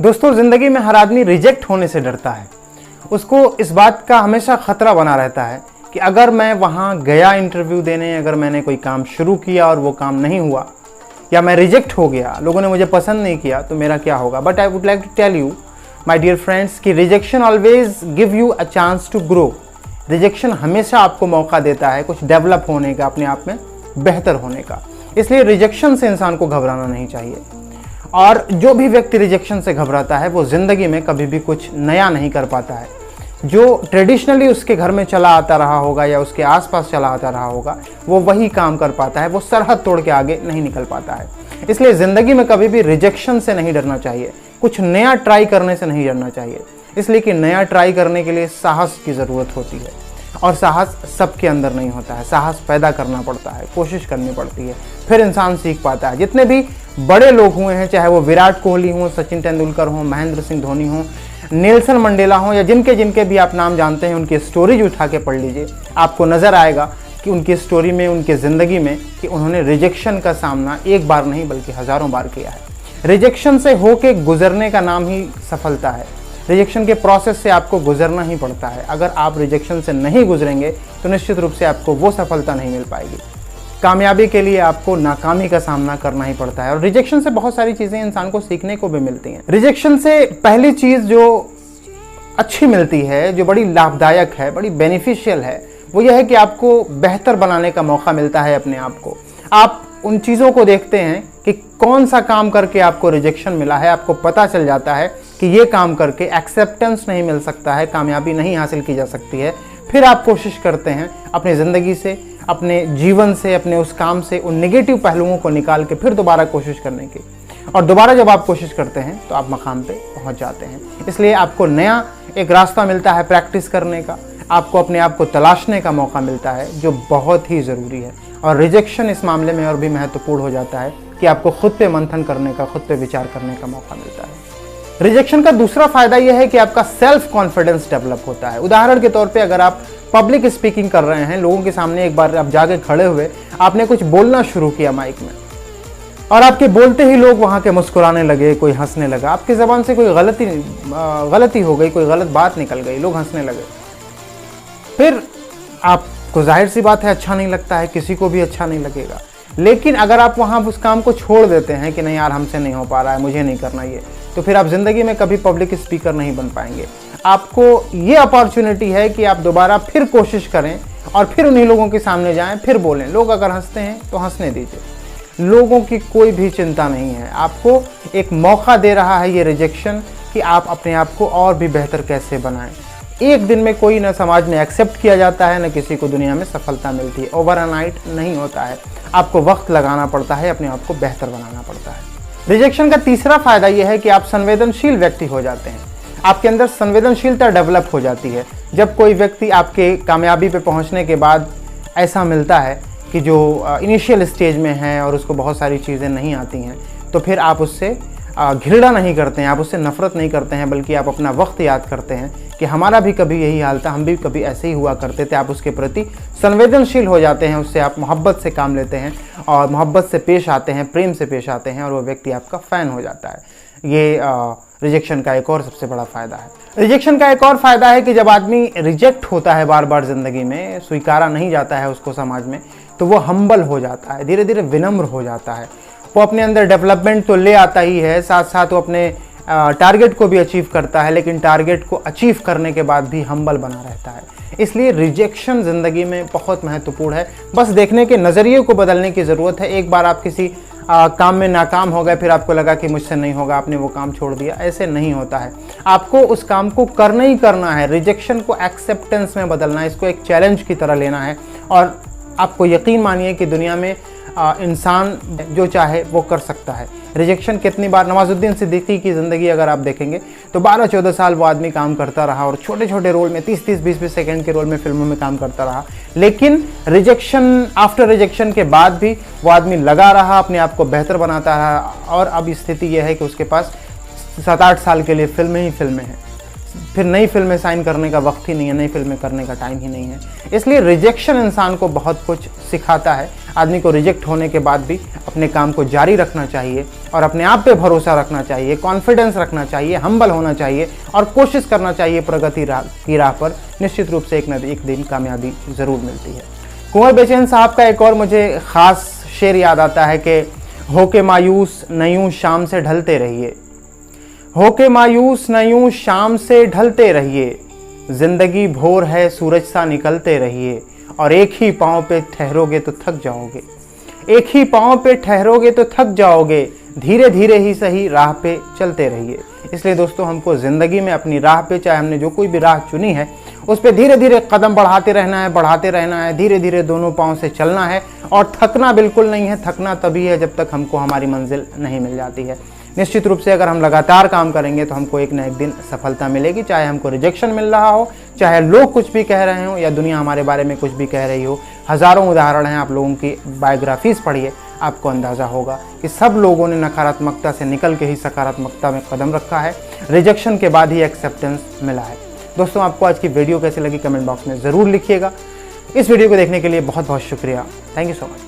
दोस्तों, जिंदगी में हर आदमी रिजेक्ट होने से डरता है। उसको इस बात का हमेशा खतरा बना रहता है कि अगर मैं वहां गया इंटरव्यू देने, अगर मैंने कोई काम शुरू किया और वो काम नहीं हुआ या मैं रिजेक्ट हो गया, लोगों ने मुझे पसंद नहीं किया, तो मेरा क्या होगा। But I would like to tell you my dear friends कि rejection always give you a chance to grow. Rejection हमेशा आपको मौका देता है कुछ डेवलप होने का, अपने आप में बेहतर होने का। इसलिए रिजेक्शन से इंसान को घबराना नहीं चाहिए। और जो भी व्यक्ति रिजेक्शन से घबराता है वो जिंदगी में कभी भी कुछ नया नहीं कर पाता है। जो ट्रेडिशनली उसके घर में चला आता रहा होगा या उसके आसपास चला आता रहा होगा, वो वही काम कर पाता है, वो सरहद तोड़ के आगे नहीं निकल पाता है। इसलिए ज़िंदगी में कभी भी रिजेक्शन से नहीं डरना चाहिए, कुछ नया ट्राई करने से नहीं डरना चाहिए। इसलिए कि नया ट्राई करने के लिए साहस की ज़रूरत होती है और साहस सबके अंदर नहीं होता है। साहस पैदा करना पड़ता है, कोशिश करनी पड़ती है, फिर इंसान सीख पाता है। जितने भी बड़े लोग हुए हैं, चाहे वो विराट कोहली हों, सचिन तेंदुलकर हों, महेंद्र सिंह धोनी हों, नेल्सन मंडेला हों, या जिनके जिनके भी आप नाम जानते हैं, उनकी स्टोरीज उठा के पढ़ लीजिए। आपको नज़र आएगा कि उनकी स्टोरी में, उनकी ज़िंदगी में, कि उन्होंने रिजेक्शन का सामना एक बार नहीं बल्कि हज़ारों बार किया है। रिजेक्शन से होके गुजरने का नाम ही सफलता है। रिजेक्शन के प्रोसेस से आपको गुजरना ही पड़ता है। अगर आप रिजेक्शन से नहीं गुजरेंगे तो निश्चित रूप से आपको वो सफलता नहीं मिल पाएगी। कामयाबी के लिए आपको नाकामी का सामना करना ही पड़ता है। और रिजेक्शन से बहुत सारी चीज़ें इंसान को सीखने को भी मिलती हैं। रिजेक्शन से पहली चीज़ जो अच्छी मिलती है, जो बड़ी लाभदायक है, बड़ी बेनिफिशियल है, वो यह है कि आपको बेहतर बनाने का मौका मिलता है अपने आप को। आप उन चीज़ों को देखते हैं कि कौन सा काम करके आपको रिजेक्शन मिला है। आपको पता चल जाता है कि ये काम करके एक्सेप्टेंस नहीं मिल सकता है, कामयाबी नहीं हासिल की जा सकती है। फिर आप कोशिश करते हैं अपनी ज़िंदगी से, अपने जीवन से, अपने उस काम से उन नेगेटिव पहलुओं को निकाल के फिर दोबारा कोशिश करने की। और दोबारा जब आप कोशिश करते हैं तो आप मकाम पे पहुंच जाते हैं। इसलिए आपको नया एक रास्ता मिलता है प्रैक्टिस करने का, आपको अपने आप को तलाशने का मौका मिलता है, जो बहुत ही ज़रूरी है। और रिजेक्शन इस मामले में और भी महत्वपूर्ण हो जाता है कि आपको खुद पे मंथन करने का, खुद पे विचार करने का मौका मिलता है। रिजेक्शन का दूसरा फायदा यह है कि आपका सेल्फ कॉन्फिडेंस डेवलप होता है। उदाहरण के तौर पे अगर आप पब्लिक स्पीकिंग कर रहे हैं, लोगों के सामने एक बार आप जाके खड़े हुए, आपने कुछ बोलना शुरू किया माइक में, और आपके बोलते ही लोग वहाँ के मुस्कुराने लगे, कोई हंसने लगा, आपकी ज़बान से कोई गलती हो गई, कोई गलत बात निकल गई, लोग हंसने लगे। फिर आपको जाहिर सी बात है अच्छा नहीं लगता है, किसी को भी अच्छा नहीं लगेगा। लेकिन अगर आप वहाँ उस काम को छोड़ देते हैं कि नहीं यार हमसे नहीं हो पा रहा है, मुझे नहीं करना ये, तो फिर आप ज़िंदगी में कभी पब्लिक स्पीकर नहीं बन पाएंगे। आपको ये अपॉर्चुनिटी है कि आप दोबारा फिर कोशिश करें और फिर उन्हीं लोगों के सामने जाएं, फिर बोलें। लोग अगर हंसते हैं तो हंसने दीजिए, लोगों की कोई भी चिंता नहीं है। आपको एक मौका दे रहा है ये रिजेक्शन कि आप अपने आप को और भी बेहतर कैसे बनाएं। एक दिन में कोई ना समाज में एक्सेप्ट किया जाता है, ना किसी को दुनिया में सफलता मिलती है। ओवरनाइट नहीं होता है, आपको वक्त लगाना पड़ता है, अपने आप को बेहतर बनाना पड़ता है। रिजेक्शन का तीसरा फायदा यह है कि आप संवेदनशील व्यक्ति हो जाते हैं। आपके अंदर संवेदनशीलता डेवलप हो जाती है। जब कोई व्यक्ति आपके कामयाबी पे पहुंचने के बाद ऐसा मिलता है कि जो इनिशियल स्टेज में है और उसको बहुत सारी चीज़ें नहीं आती हैं, तो फिर आप उससे घृणा नहीं करते हैं, आप उससे नफरत नहीं करते हैं, बल्कि आप अपना वक्त याद करते हैं कि हमारा भी कभी यही हाल था, हम भी कभी ऐसे ही हुआ करते थे। आप उसके प्रति संवेदनशील हो जाते हैं, उससे आप मोहब्बत से काम लेते हैं और मोहब्बत से पेश आते हैं, प्रेम से पेश आते हैं, और वो व्यक्ति आपका फ़ैन हो जाता है। ये रिजेक्शन का एक और सबसे बड़ा फ़ायदा है। रिजेक्शन का एक और फ़ायदा है कि जब आदमी रिजेक्ट होता है बार बार ज़िंदगी में, स्वीकारा नहीं जाता है उसको समाज में, तो वो हम्बल हो जाता है, धीरे धीरे विनम्र हो जाता है। वो अपने अंदर डेवलपमेंट तो ले आता ही है, साथ साथ वो अपने टारगेट को भी अचीव करता है, लेकिन टारगेट को अचीव करने के बाद भी हम्बल बना रहता है। इसलिए रिजेक्शन ज़िंदगी में बहुत महत्वपूर्ण है। बस देखने के नज़रिए को बदलने की ज़रूरत है। एक बार आप किसी काम में नाकाम हो गए, फिर आपको लगा कि मुझसे नहीं होगा, आपने वो काम छोड़ दिया। ऐसे नहीं होता है, आपको उस काम को करना ही करना है। रिजेक्शन को एक्सेप्टेंस में बदलना है, इसको एक चैलेंज की तरह लेना है। और आपको यकीन मानिए कि दुनिया में इंसान जो चाहे वो कर सकता है। रिजेक्शन कितनी बार, नवाजुद्दीन सिद्दीकी की ज़िंदगी अगर आप देखेंगे तो 12-14 साल वो आदमी काम करता रहा और छोटे छोटे रोल में 30-30, 20-20 सेकंड के रोल में फिल्मों में काम करता रहा। लेकिन रिजेक्शन, आफ्टर रिजेक्शन के बाद भी वो आदमी लगा रहा, अपने आप को बेहतर बनाता रहा, और अब स्थिति यह है कि उसके पास 7-8 साल के लिए फिल्में ही फिल्में हैं। फिर नई फिल्में साइन करने का वक्त ही नहीं है, नई फिल्में करने का टाइम ही नहीं है। इसलिए रिजेक्शन इंसान को बहुत कुछ सिखाता है। आदमी को रिजेक्ट होने के बाद भी अपने काम को जारी रखना चाहिए और अपने आप पे भरोसा रखना चाहिए, कॉन्फिडेंस रखना चाहिए, हम्बल होना चाहिए और कोशिश करना चाहिए प्रगति की राह पर। निश्चित रूप से एक दिन कामयाबी ज़रूर मिलती है। कुंवर बेचैन साहब का एक और मुझे ख़ास शेर याद आता है कि होके मायूस न यूं शाम से ढलते रहिए, होके मायूस न यूं शाम से ढलते रहिए, जिंदगी भोर है सूरज सा निकलते रहिए, और एक ही पाँव पे ठहरोगे तो थक जाओगे, एक ही पाँव पे ठहरोगे तो थक जाओगे, धीरे धीरे ही सही राह पे चलते रहिए। इसलिए दोस्तों हमको ज़िंदगी में अपनी राह पे, चाहे हमने जो कोई भी राह चुनी है, उस पर धीरे धीरे कदम बढ़ाते रहना है, धीरे धीरे दोनों पाँव से चलना है और थकना बिल्कुल नहीं है। थकना तभी है जब तक हमको हमारी मंजिल नहीं मिल जाती है। निश्चित रूप से अगर हम लगातार काम करेंगे तो हमको एक न एक दिन सफलता मिलेगी, चाहे हमको रिजेक्शन मिल रहा हो, चाहे लोग कुछ भी कह रहे हो या दुनिया हमारे बारे में कुछ भी कह रही हो। हज़ारों उदाहरण हैं, आप लोगों की बायोग्राफीज़ पढ़िए, आपको अंदाज़ा होगा कि सब लोगों ने नकारात्मकता से निकल के ही सकारात्मकता में कदम रखा है। रिजेक्शन के बाद ही एक्सेप्टेंस मिला है। दोस्तों आपको आज की वीडियो कैसी लगी कमेंट बॉक्स में ज़रूर लिखिएगा। इस वीडियो को देखने के लिए बहुत बहुत शुक्रिया। Thank you so much.